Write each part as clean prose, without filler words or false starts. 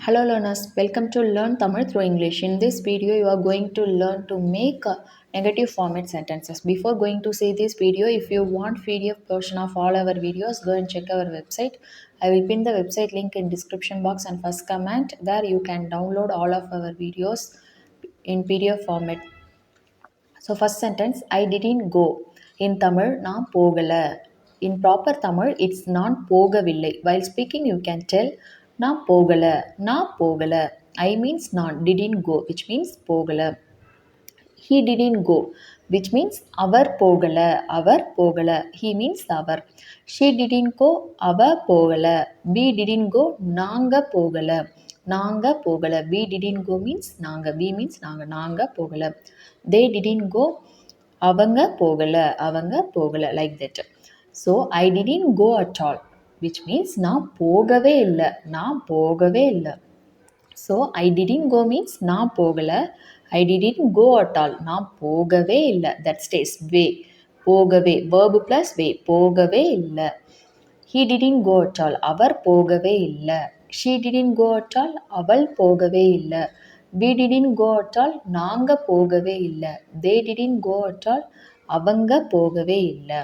Hello learners, welcome to Learn Tamil through English. In this video, you are going to learn to make negative format sentences. Before going to see this video, if you want PDF version of all our videos, go and check our website. I will pin the website link in description box and first comment. There you can download all of our videos in PDF format. So first sentence, I didn't go. In Tamil, நான் போகல. In proper Tamil, it's நான் போகவில்லை. While speaking, you can tell நான் போகல. நான் போகல. I means நான் didn't go, which means போகல. He didn't go, which means அவர் போகல. அவர் போகல. He means our. She didn't go, அவ போகல. We didn't go, நாங்க போகல. நாங்க போகல. We didn't go means நாங்க. We means நாங்க. நாங்க போகல. They didn't go, அவங்க போகல. அவங்க போகல. Like that. So, I didn't go at all, which means நான் போகவே இல்லை. நான் போகவே இல்லை. ஸோ ஐ டிடின் கோ மீன்ஸ் நான் போகலை. ஐ டிடின் கோ அட் ஆல் நான் போகவே இல்லை. தட் ஸ்டேஸ் வே போகவே வேர்பு ப்ளஸ் வே போகவே இல்லை. ஹீ டிடின் கோ அட் ஆல் அவர் போகவே இல்லை. ஷீ டிடின் கோ அட் ஆல் அவள் போகவே இல்லை. வி டிடின் கோ அட் ஆல் நாங்கள் போகவே இல்லை. தே டிடின் கோ அட் ஆல் அவங்க போகவே இல்லை.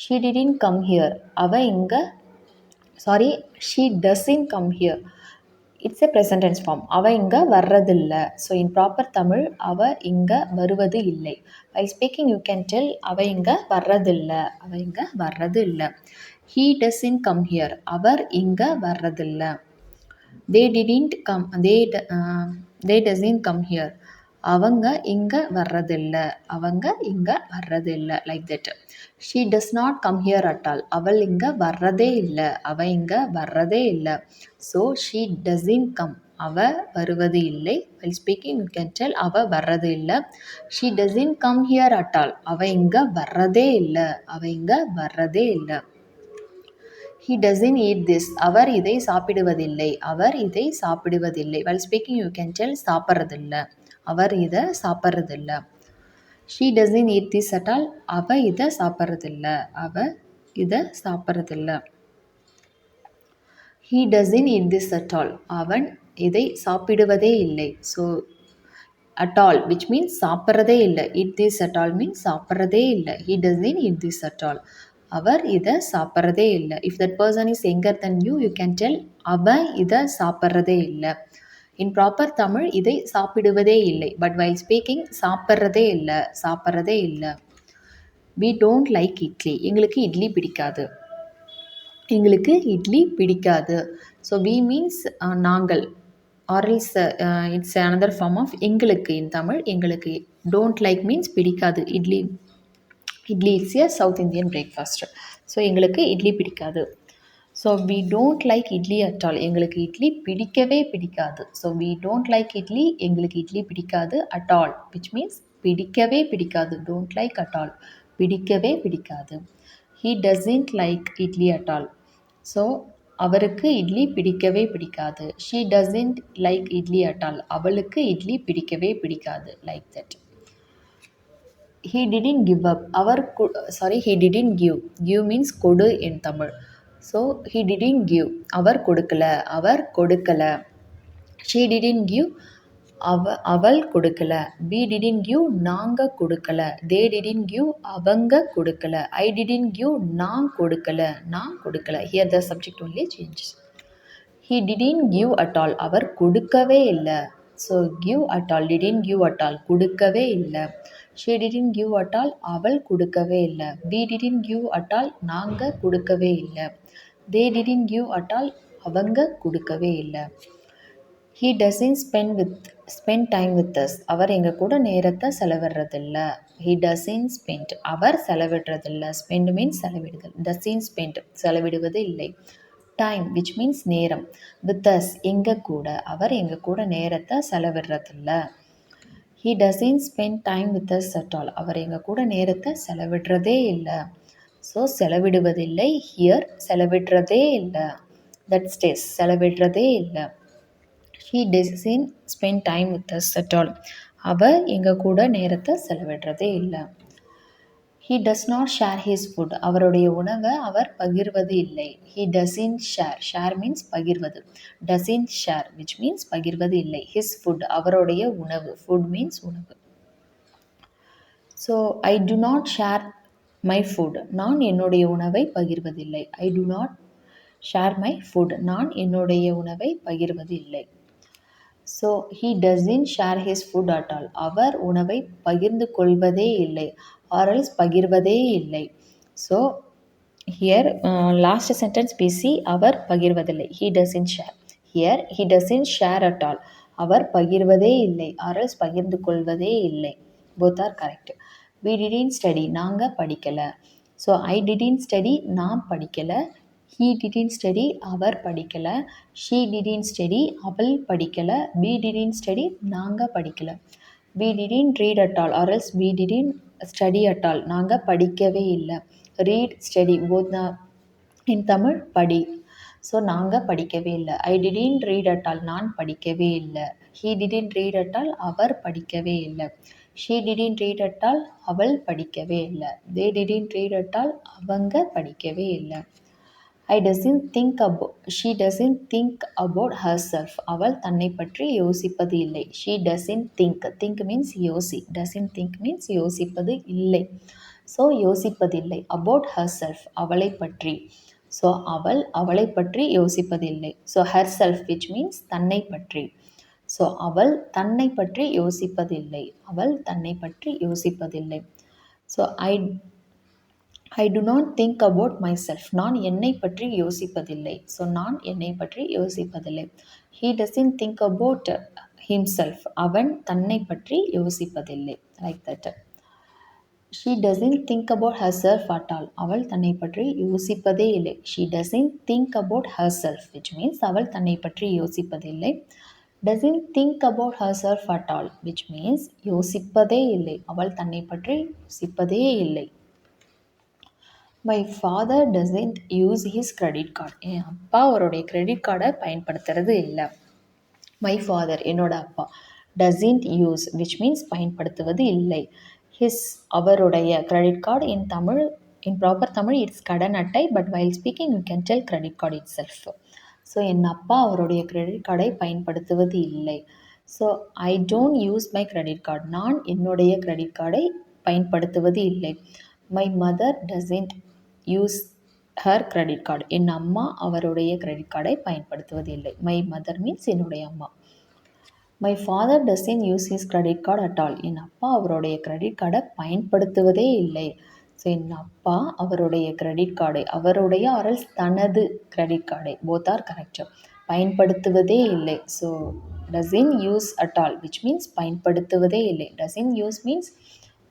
ஷீ டிடின் கம் ஹியர் அவ இங்கே she doesn't come here. It's a present tense form. அவள் இங்கே வர்றதில்லை. ஸோ இன் ப்ராப்பர் தமிழ் அவள் இங்கே வருவது இல்லை. By speaking you can tell அவள் இங்கே வர்றதில்லை. அவள் இங்கே வர்றது இல்லை. ஹீ டஸ்இன் கம் ஹியர் அவர் இங்கே வர்றதில்லை. They didn't come they doesn't come here அவங்க இங்கே வர்றதில்லை. அவங்க இங்கே வர்றதில்லை. Like that. She does not come here at all அவள் இங்கே வர்றதே இல்லை. அவள் இங்கே வர்றதே இல்லை. ஸோ ஷீ டஸ்இன் கம் அவள் வருவது இல்லை. Well speaking you can tell அவள் வர்றது இல்லை. She doesn't come here at all அவள் இங்கே வர்றதே இல்லை. அவள் இங்கே வர்றதே இல்லை. ஹீ டஸ்இன் ஈட் திஸ் அவர் இதை சாப்பிடுவதில்லை. அவர் இதை சாப்பிடுவதில்லை. Well speaking you can tell சாப்பிட்றதில்லை. அவர் இதை சாப்பிட்றதில்லை. She doesn't eat this at all அவள் இதை சாப்பிட்றதில்லை. அவள் இதை சாப்பிட்றதில்லை. He doesn't eat this at all அவன் இதை சாப்பிடுவதே இல்லை. So at all which means சாப்பிட்றதே இல்லை. It this at all means சாப்பிட்றதே இல்லை. He doesn't eat this at all அவர் இதை சாப்பிட்றதே இல்லை. If that person is younger then you can tell அவன் இதை சாப்பிட்றதே இல்லை. இன் ப்ராப்பர் தமிழ் இதை சாப்பிடுவதே இல்லை. பட் வைல் ஸ்பீக்கிங் சாப்பிட்றதே இல்லை. சாப்பிட்றதே இல்லை. வி டோன்ட் லைக் இட்லி எங்களுக்கு இட்லி பிடிக்காது. எங்களுக்கு இட்லி பிடிக்காது. ஸோ வி மீன்ஸ் நாங்கள் ஆர்எல்ஸ் இட்ஸ் அனதர் ஃபார்ம் ஆஃப் எங்களுக்கு இன் தமிழ். எங்களுக்கு டோன்ட் லைக் மீன்ஸ் பிடிக்காது. Idli it's a south Indian breakfast. So எங்களுக்கு இட்லி பிடிக்காது. So we don't like idli at all எங்களுக்கு இட்லி பிடிக்கவே பிடிக்காது. So we don't like idli எங்களுக்கு இட்லி பிடிக்காது அட் ஆல் விச் மீன்ஸ் பிடிக்கவே பிடிக்காது. டோன்ட் லைக் அட் ஆல் பிடிக்கவே பிடிக்காது. He doesn't like idli at all so அவருக்கு இட்லி பிடிக்கவே பிடிக்காது. She doesn't like idli at all அவளுக்கு இட்லி பிடிக்கவே பிடிக்காது. Like that. He didn't give up he didn't give means கொடு in Tamil. So he didn't give அவர் கொடுக்கல. அவர் கொடுக்கல. ஷீ டிடின்ட் கிவ் அவள் கொடுக்கல. வி டிடின்ட் கிவ் நாங்கள் கொடுக்கல. தே டிடின்ட் கிவ் அவங்க கொடுக்கல. ஐ டிடின்ட் கிவ் நான் கொடுக்கல. நான் கொடுக்கல. Here the subject only changes. He didn't give at all அவர் கொடுக்கவே இல்லை. So give at all didn't give at all கொடுக்கவே இல்லை. She didn't give at all அவள் கொடுக்கவே இல்லை. We didn't give at all நாங்கள் கொடுக்கவே இல்லை. They didn't give at all அவங்க கொடுக்கவே இல்லை. He doesn't spend time with us அவர் எங்கள் கூட நேரத்தை செலவிடுறதில்லை. ஹீ டஸ்இன் ஸ்பெண்ட் அவர் செலவிடுறதில்லை. Spend means செலவிடுதல். டஸ்இன் ஸ்பெண்ட் செலவிடுவது இல்லை. டைம் விச் மீன்ஸ் நேரம். வித் அஸ் எங்கள் கூட அவர் எங்கள் கூட நேரத்தை செலவிடுறதில்லை. He doesn't spend time with us at all அவர் எங்கள் கூட நேரத்தை செலவிடுறதே இல்லை. ஸோ செலவிடுவதில்லை. ஹியர் செலவிடுறதே இல்லை. தட் ஸ்டேஸ் செலவிடுறதே இல்லை. He doesn't spend time with us at all அவள் எங்கள் கூட நேரத்தை செலவிடுறதே இல்லை. He does not share his food. அவருடைய உணவை அவர் பகிர்வது இல்லை. He doesn't share. Share means பகிர்வது. Doesn't share which means பகிர்வது இல்லை. His food அவருடைய உணவு. Food means உணவு. So I do not share my food. நான் என்னுடைய உணவை பகிர்வதில்லை. I do not share my food. நான் என்னுடைய உணவை பகிர்வதில்லை. So he doesn't share his food at all. அவர் உணவை பகிர்ந்து கொள்வதே இல்லை. ஆர்எல்ஸ் பகிர்வதே இல்லை. ஸோ ஹியர் லாஸ்ட் சென்டென்ஸ் பிசி அவர் பகிர்வதில்லை. He doesn't share. Here he doesn't share at all. அவர் பகிர்வதே இல்லை. ஆர்எல்ஸ் பகிர்ந்து கொள்வதே இல்லை. Both are correct. We didn't study. நாங்கள் படிக்கலை. So I didn't study. நான் படிக்கலை. He didn't study. அவர் படிக்கலை. She didn't study. அவள் படிக்கலை. We didn't study. நாங்கள் படிக்கலை. We didn't read at all or else we didn't study at all. நாங்கள் படிக்கவே இல்லை. Read study both in Tamil படி. ஸோ நாங்கள் படிக்கவே இல்லை. I didn't read at all. நான் படிக்கவே இல்லை. He didn't read at all. அவர் படிக்கவே இல்லை. She didn't read at all. அவள் படிக்கவே இல்லை. They didn't read at all. அவங்க படிக்கவே இல்லை. I doesn't think she doesn't think about herself. அவள் தன்னை பற்றி யோசிப்பது இல்லை. She doesn't think. Think means யோசி. டசன்ட் திங்க் மீன்ஸ் யோசிப்பது இல்லை. ஸோ யோசிப்பதில்லை. அபவுட் ஹர் செல்ஃப் அவளை பற்றி. ஸோ அவளை பற்றி யோசிப்பதில்லை. So herself which means தன்னை பற்றி. ஸோ அவள் தன்னை பற்றி யோசிப்பதில்லை. அவள் தன்னை பற்றி யோசிப்பதில்லை. So I do not think about myself. நான் என்னை பற்றி யோசிப்பதில்லை. ஸோ நான் என்னை பற்றி யோசிப்பதில்லை. He doesn't think about himself. அவன் தன்னை பற்றி யோசிப்பதில்லை. Like that. She doesn't think about herself at all. அவள் தன்னை பற்றி யோசிப்பதே இல்லை. She doesn't think about herself which means அவள் தன்னை பற்றி யோசிப்பதில்லை. Doesn't think about herself at all which means யோசிப்பதே இல்லை. அவள் தன்னை பற்றி யோசிப்பதே இல்லை. My father doesn't use his credit card. என் அப்பா அவருடைய கிரெடிட் கார்டை பயன்படுத்துறது இல்லை. மை ஃபாதர் என்னோட அப்பா. டசன்ட் யூஸ் விச் மீன்ஸ் பயன்படுத்துவது இல்லை. ஹிஸ் அவருடைய credit card in Tamil in proper Tamil it's கடன் அட்டை. But while speaking you can tell credit card itself. So என் அப்பா அவருடைய கிரெடிட் கார்டை பயன்படுத்துவது இல்லை. So I don't use my credit card. நான் என்னுடைய கிரெடிட் கார்டை பயன்படுத்துவது இல்லை. My mother doesn't use her credit card. என் அம்மா அவருடைய கிரெடிட் கார்டை பயன்படுத்துவது இல்லை. மை மதர் மீன்ஸ் என்னுடைய அம்மா. My father doesn't use his credit card at all. என் அப்பா அவருடைய கிரெடிட் கார்டை பயன்படுத்துவதே இல்லை. ஸோ என் அப்பா அவருடைய கிரெடிட் கார்டை அவருடைய ஆர்எல்ஸ் தனது கிரெடிட் கார்டை போத் ஆர் கரெக்ட். பயன்படுத்துவதே இல்லை. So doesn't use at all which means பயன்படுத்துவதே இல்லை. டசன்ட் யூஸ் மீன்ஸ்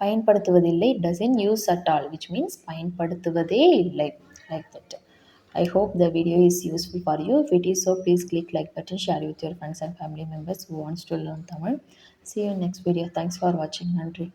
பயன்படுத்துவதில்லை. Doesn't use at all which means பயன்படுத்துவதே இல்லை. Like that. I hope the video is useful for you. If it is so, please click like button, share with your friends and family members who wants to learn Tamil. See you in next video. Thanks for watching. Nandri.